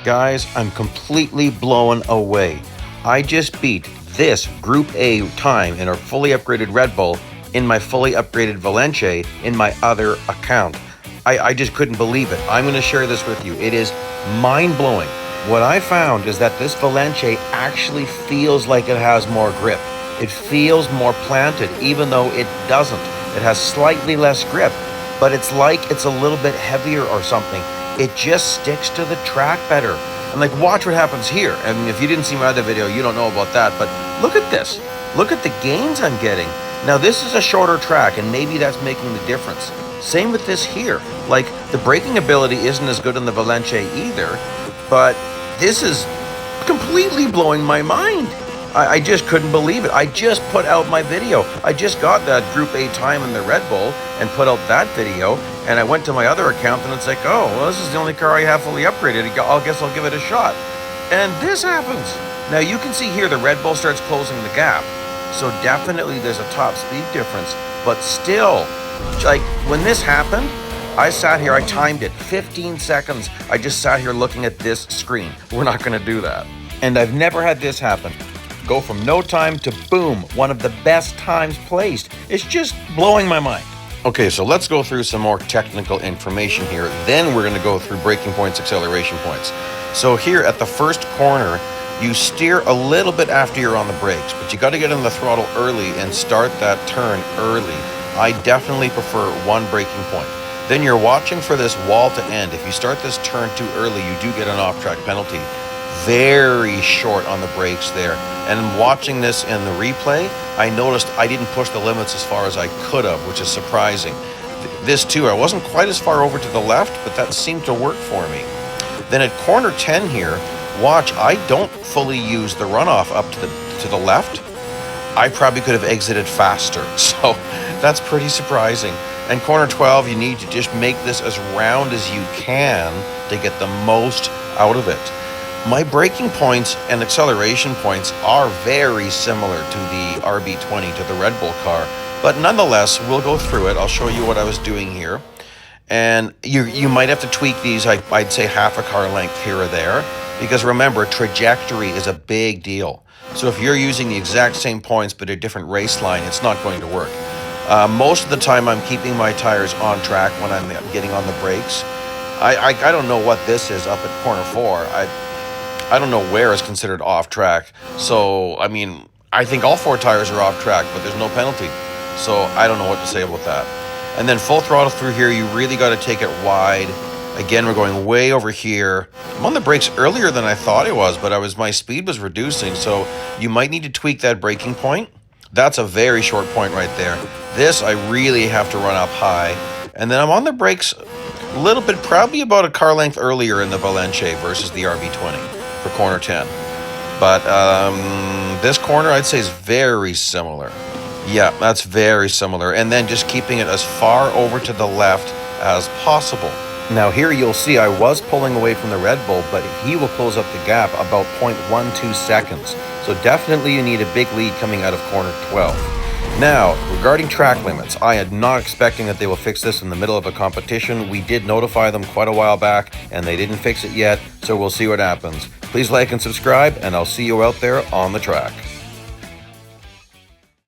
Guys, I'm completely blown away. I just beat this Group A time in a fully upgraded Red Bull in my fully upgraded Valente in my other account. I just couldn't believe it. I'm going to share this with you. It is mind-blowing. What I found is that this Valente actually feels like it has more grip. It feels more planted, even though it doesn't. It has slightly less grip, but it's like it's a little bit heavier or something. It just sticks to the track better. And like, watch what happens here. I mean, if you didn't see my other video, you don't know about that, but look at this. Look at the gains I'm getting. Now, this is a shorter track, and maybe that's making the difference. Same with this here. Like, the braking ability isn't as good in the Valente either, but this is completely blowing my mind. I just couldn't believe it. I just put out my video. I just got that Group A time in the Red Bull and put out that video, and I went to my other account and it's like, oh, well, this is the only car I have fully upgraded. I guess I'll give it a shot. And this happens. Now you can see here the Red Bull starts closing the gap. So definitely there's a top speed difference, but still, like when this happened, I sat here, I timed it, 15 seconds. I just sat here looking at this screen. We're not gonna do that. And I've never had this happen. Go from no time to boom, one of the best times placed. It's just blowing my mind. Okay, so let's go through some more technical information here. Then we're gonna go through braking points, acceleration points. So here at the first corner, you steer a little bit after you're on the brakes, but you gotta get on the throttle early and start that turn early. I definitely prefer one braking point. Then you're watching for this wall to end. If you start this turn too early, you do get an off-track penalty. Very short on the brakes there. And watching this in the replay, I noticed I didn't push the limits as far as I could have, which is surprising. This too, I wasn't quite as far over to the left, but that seemed to work for me. Then at corner 10 here, watch, I don't fully use the runoff up to the left. I probably could have exited faster, so that's pretty surprising. And corner 12, you need to just make this as round as you can to get the most out of it. My braking points and acceleration points are very similar to the RB20, to the Red Bull car, but nonetheless, we'll go through it. I'll show you what I was doing here. And you might have to tweak these, I'd say half a car length here or there, because remember, trajectory is a big deal. So if you're using the exact same points but a different race line, it's not going to work. Most of the time, I'm keeping my tires on track when I'm getting on the brakes. I don't know what this is up at corner 4. I don't know where is considered off track. So, I mean, I think all 4 tires are off track, but there's no penalty. So I don't know what to say about that. And then full throttle through here, you really got to take it wide. Again, we're going way over here. I'm on the brakes earlier than I thought it was, but my speed was reducing. So you might need to tweak that braking point. That's a very short point right there. This, I really have to run up high. And then I'm on the brakes a little bit, probably about a car length earlier in the Valente versus the RB20 for corner 10. But this corner, I'd say, is very similar. Yeah, that's very similar. And then just keeping it as far over to the left as possible. Now here you'll see I was pulling away from the Red Bull, but he will close up the gap about 0.12 seconds. So definitely you need a big lead coming out of corner 12. Now, regarding track limits, I am not expecting that they will fix this in the middle of a competition. We did notify them quite a while back, and they didn't fix it yet, so we'll see what happens. Please like and subscribe, and I'll see you out there on the track.